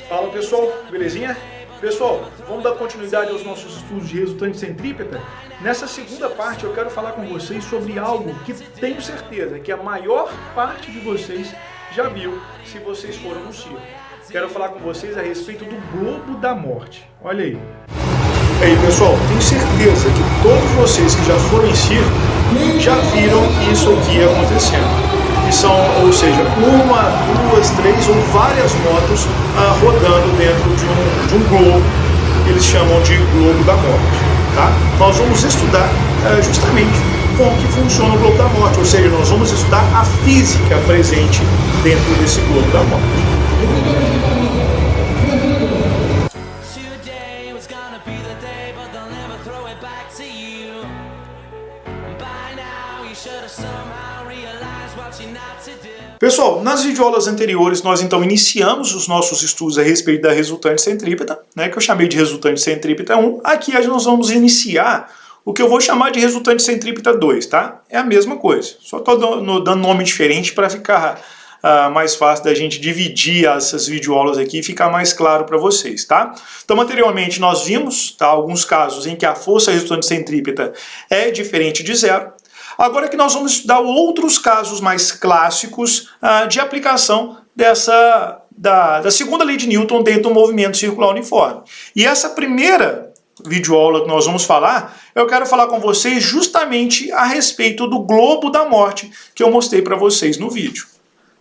Fala pessoal, belezinha? Pessoal, vamos dar continuidade aos nossos estudos de resultante centrípeta? Nessa segunda parte eu quero falar com vocês sobre algo que tenho certeza que a maior parte de vocês já viu se vocês foram no circo. Quero falar com vocês a respeito do globo da morte. Olha aí. E aí pessoal, tenho certeza que todos vocês que já foram em circo já viram isso aqui acontecendo. Que são, ou seja, uma, duas, três ou várias motos rodando dentro de um globo, que eles chamam de globo da morte. Tá? Nós vamos estudar justamente como que funciona o globo da morte, ou seja, nós vamos estudar a física presente dentro desse globo da morte. Pessoal, nas videoaulas anteriores nós então iniciamos os nossos estudos a respeito da resultante centrípeta, né, que eu chamei de resultante centrípeta 1. Aqui nós vamos iniciar o que eu vou chamar de resultante centrípeta 2, tá? É a mesma coisa, só estou dando nome diferente para ficar mais fácil da gente dividir essas videoaulas aqui e ficar mais claro para vocês, tá? Então, anteriormente nós vimos, tá, alguns casos em que a força resultante centrípeta é diferente de zero. Agora que nós vamos estudar outros casos mais clássicos de aplicação da segunda lei de Newton dentro do movimento circular uniforme. E essa primeira videoaula que nós vamos falar, eu quero falar com vocês justamente a respeito do globo da morte que eu mostrei para vocês no vídeo.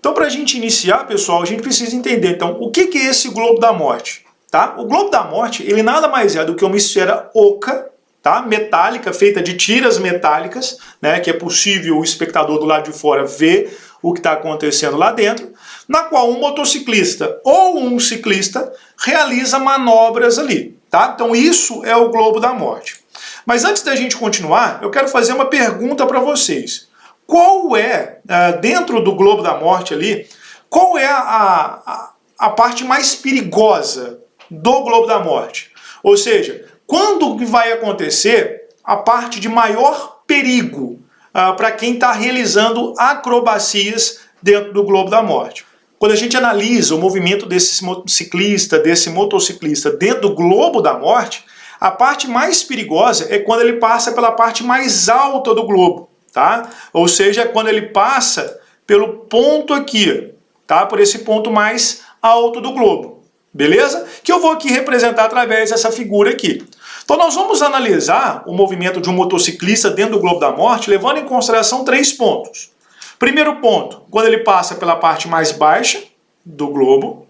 Então, para a gente iniciar, pessoal, a gente precisa entender, então, o que é esse globo da morte? Tá? O globo da morte, ele nada mais é do que uma esfera oca, tá? Metálica, feita de tiras metálicas, né? Que é possível o espectador do lado de fora ver o que está acontecendo lá dentro, na qual um motociclista ou um ciclista realiza manobras ali. Tá? Então isso é o globo da morte. Mas antes da gente continuar, eu quero fazer uma pergunta para vocês. Qual é, dentro do globo da morte ali, qual é a parte mais perigosa do globo da morte? Ou seja, quando vai acontecer a parte de maior perigo para quem está realizando acrobacias dentro do globo da morte? Quando a gente analisa o movimento desse motociclista dentro do globo da morte, a parte mais perigosa é quando ele passa pela parte mais alta do globo, tá? Ou seja, quando ele passa pelo ponto aqui, tá? Por esse ponto mais alto do globo, beleza? Que eu vou aqui representar através dessa figura aqui. Então nós vamos analisar o movimento de um motociclista dentro do globo da morte, levando em consideração 3 pontos. Primeiro ponto, quando ele passa pela parte mais baixa do globo.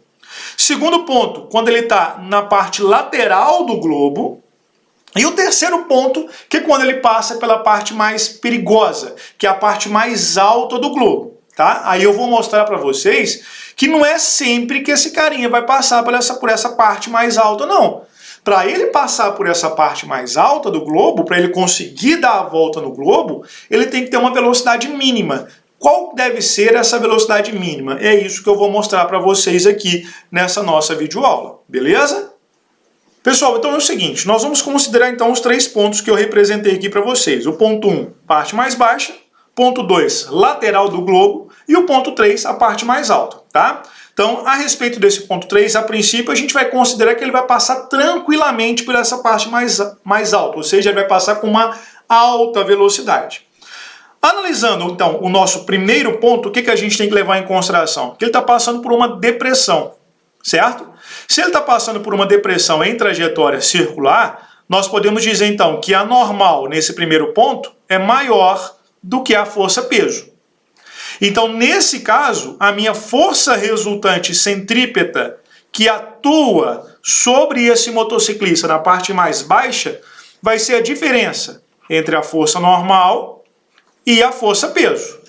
Segundo ponto, quando ele está na parte lateral do globo. E o terceiro ponto, que é quando ele passa pela parte mais perigosa, que é a parte mais alta do globo. Tá? Aí eu vou mostrar para vocês que não é sempre que esse carinha vai passar por essa parte mais alta, não. Para ele passar por essa parte mais alta do globo, para ele conseguir dar a volta no globo, ele tem que ter uma velocidade mínima. Qual deve ser essa velocidade mínima? É isso que eu vou mostrar para vocês aqui nessa nossa videoaula, beleza? Pessoal, então é o seguinte, nós vamos considerar então os 3 pontos que eu representei aqui para vocês. O ponto 1, parte mais baixa, ponto 2, lateral do globo, e o ponto 3, a parte mais alta, tá? Então, a respeito desse ponto 3, a princípio a gente vai considerar que ele vai passar tranquilamente por essa parte mais alta, ou seja, ele vai passar com uma alta velocidade. Analisando, então, o nosso primeiro ponto, o que a gente tem que levar em consideração? Que ele está passando por uma depressão, certo? Se ele está passando por uma depressão em trajetória circular, nós podemos dizer, então, que a normal, nesse primeiro ponto, é maior do que a força-peso. Então, nesse caso, a minha força resultante centrípeta, que atua sobre esse motociclista na parte mais baixa, vai ser a diferença entre a força normal e a força-peso.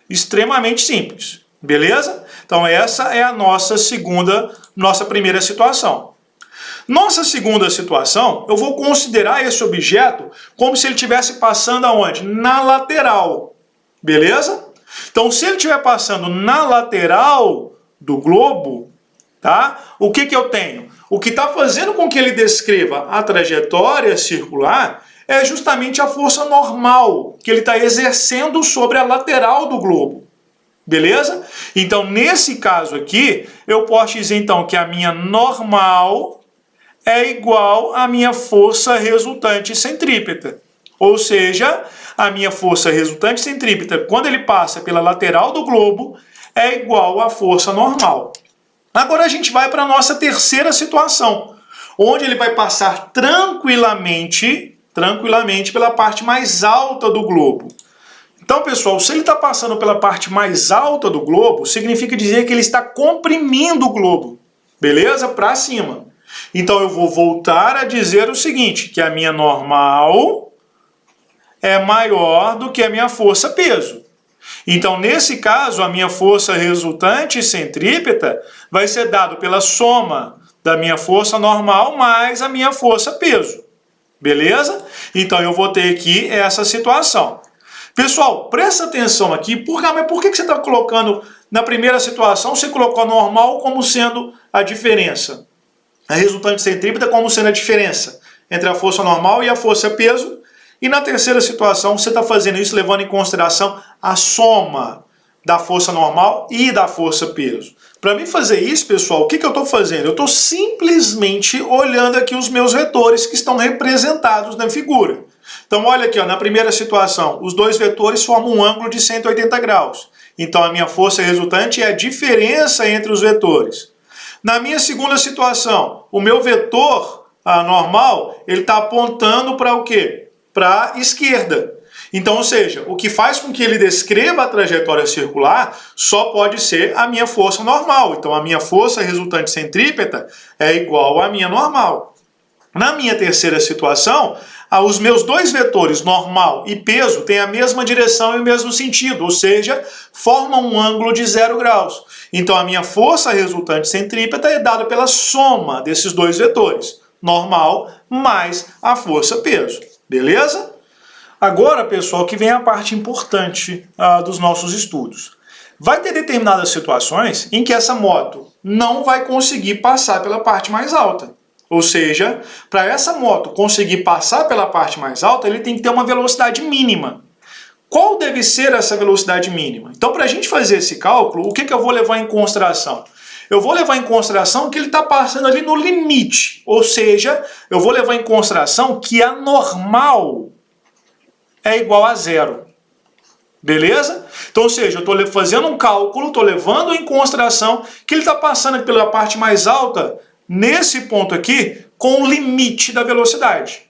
Extremamente simples, beleza? Então essa é a nossa primeira situação. Nossa segunda situação, eu vou considerar esse objeto como se ele estivesse passando aonde? Na lateral, beleza? Então se ele estiver passando na lateral do globo, tá? O que eu tenho? O que está fazendo com que ele descreva a trajetória circular é justamente a força normal que ele está exercendo sobre a lateral do globo. Beleza? Então, nesse caso aqui, eu posso dizer então que a minha normal é igual à minha força resultante centrípeta. Ou seja, a minha força resultante centrípeta, quando ele passa pela lateral do globo, é igual à força normal. Agora a gente vai para a nossa terceira situação, onde ele vai passar tranquilamente pela parte mais alta do globo. Então, pessoal, se ele está passando pela parte mais alta do globo, significa dizer que ele está comprimindo o globo, beleza? Para cima. Então, eu vou voltar a dizer o seguinte, que a minha normal é maior do que a minha força-peso. Então, nesse caso, a minha força resultante centrípeta vai ser dada pela soma da minha força normal mais a minha força-peso. Beleza? Então, eu vou ter aqui essa situação. Pessoal, presta atenção aqui. Mas por que você está colocando, na primeira situação, você colocou a normal como sendo a diferença? A resultante centrípeta como sendo a diferença entre a força normal e a força-peso. E na terceira situação, você está fazendo isso levando em consideração a soma da força normal e da força-peso. Para mim fazer isso, pessoal, o que eu estou fazendo? Eu estou simplesmente olhando aqui os meus vetores que estão representados na figura. Então, olha aqui, ó, na primeira situação, os dois vetores formam um ângulo de 180 graus. Então, a minha força resultante é a diferença entre os vetores. Na minha segunda situação, o meu vetor normal, ele está apontando para o quê? Para a esquerda. Então, ou seja, o que faz com que ele descreva a trajetória circular só pode ser a minha força normal. Então, a minha força resultante centrípeta é igual à minha normal. Na minha terceira situação, os meus dois vetores, normal e peso, têm a mesma direção e o mesmo sentido, ou seja, formam um ângulo de 0 graus. Então, a minha força resultante centrípeta é dada pela soma desses dois vetores, normal mais a força-peso. Beleza? Agora, pessoal, que vem a parte importante dos nossos estudos. Vai ter determinadas situações em que essa moto não vai conseguir passar pela parte mais alta. Ou seja, para essa moto conseguir passar pela parte mais alta, ele tem que ter uma velocidade mínima. Qual deve ser essa velocidade mínima? Então, para a gente fazer esse cálculo, o que eu vou levar em consideração? Eu vou levar em consideração que ele está passando ali no limite. Ou seja, eu vou levar em consideração que a normal é igual a 0. Beleza? Então, ou seja, eu estou fazendo um cálculo, estou levando em consideração que ele está passando pela parte mais alta, nesse ponto aqui, com o limite da velocidade.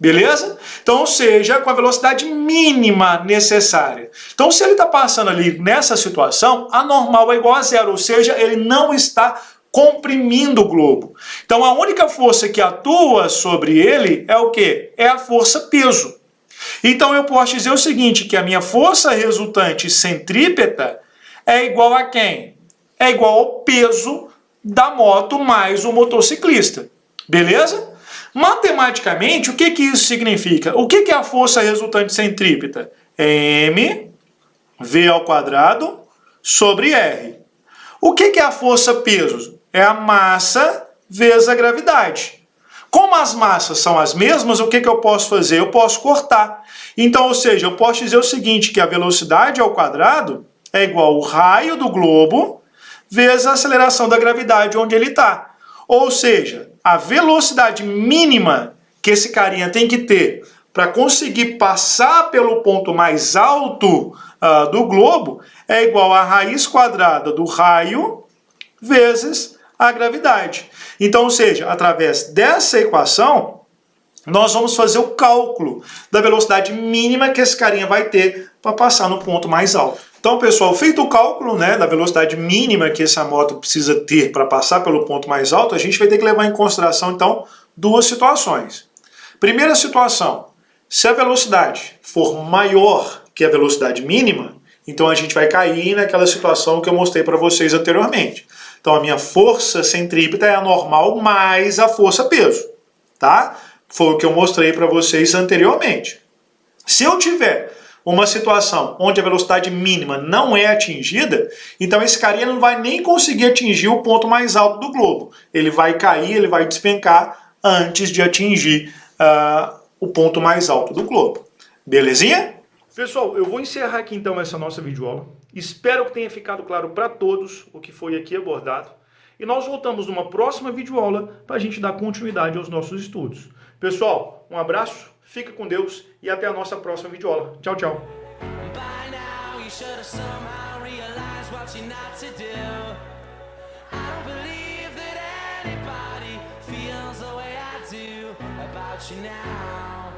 Beleza? Então, ou seja, com a velocidade mínima necessária. Então, se ele está passando ali nessa situação, a normal é igual a 0, ou seja, ele não está comprimindo o globo. Então, a única força que atua sobre ele é o quê? É a força-peso. Então, eu posso dizer o seguinte, que a minha força resultante centrípeta é igual a quem? É igual ao peso da moto mais o motociclista. Beleza? Matematicamente, o que isso significa? O que é a força resultante centrípeta? É mv² sobre r. O que é a força-peso? É a massa vezes a gravidade. Como as massas são as mesmas, o que eu posso fazer? Eu posso cortar. Então, ou seja, eu posso dizer o seguinte, que a velocidade ao quadrado é igual ao raio do globo vezes a aceleração da gravidade onde ele está. Ou seja, a velocidade mínima que esse carinha tem que ter para conseguir passar pelo ponto mais alto do globo é igual à raiz quadrada do raio vezes a gravidade. Então, ou seja, através dessa equação, nós vamos fazer o cálculo da velocidade mínima que esse carinha vai ter para passar no ponto mais alto. Então, pessoal, feito o cálculo, né, da velocidade mínima que essa moto precisa ter para passar pelo ponto mais alto, a gente vai ter que levar em consideração, então, duas situações. Primeira situação, se a velocidade for maior que a velocidade mínima, então a gente vai cair naquela situação que eu mostrei para vocês anteriormente. Então, a minha força centrípeta é a normal mais a força-peso, tá? Foi o que eu mostrei para vocês anteriormente. Se eu tiver uma situação onde a velocidade mínima não é atingida, então esse carinha não vai nem conseguir atingir o ponto mais alto do globo. Ele vai cair, ele vai despencar antes de atingir o ponto mais alto do globo. Belezinha? Pessoal, eu vou encerrar aqui então essa nossa videoaula. Espero que tenha ficado claro para todos o que foi aqui abordado. e nós voltamos numa próxima videoaula para a gente dar continuidade aos nossos estudos. Pessoal, um abraço, fica com Deus e até a nossa próxima videoaula. Tchau, tchau. About you now.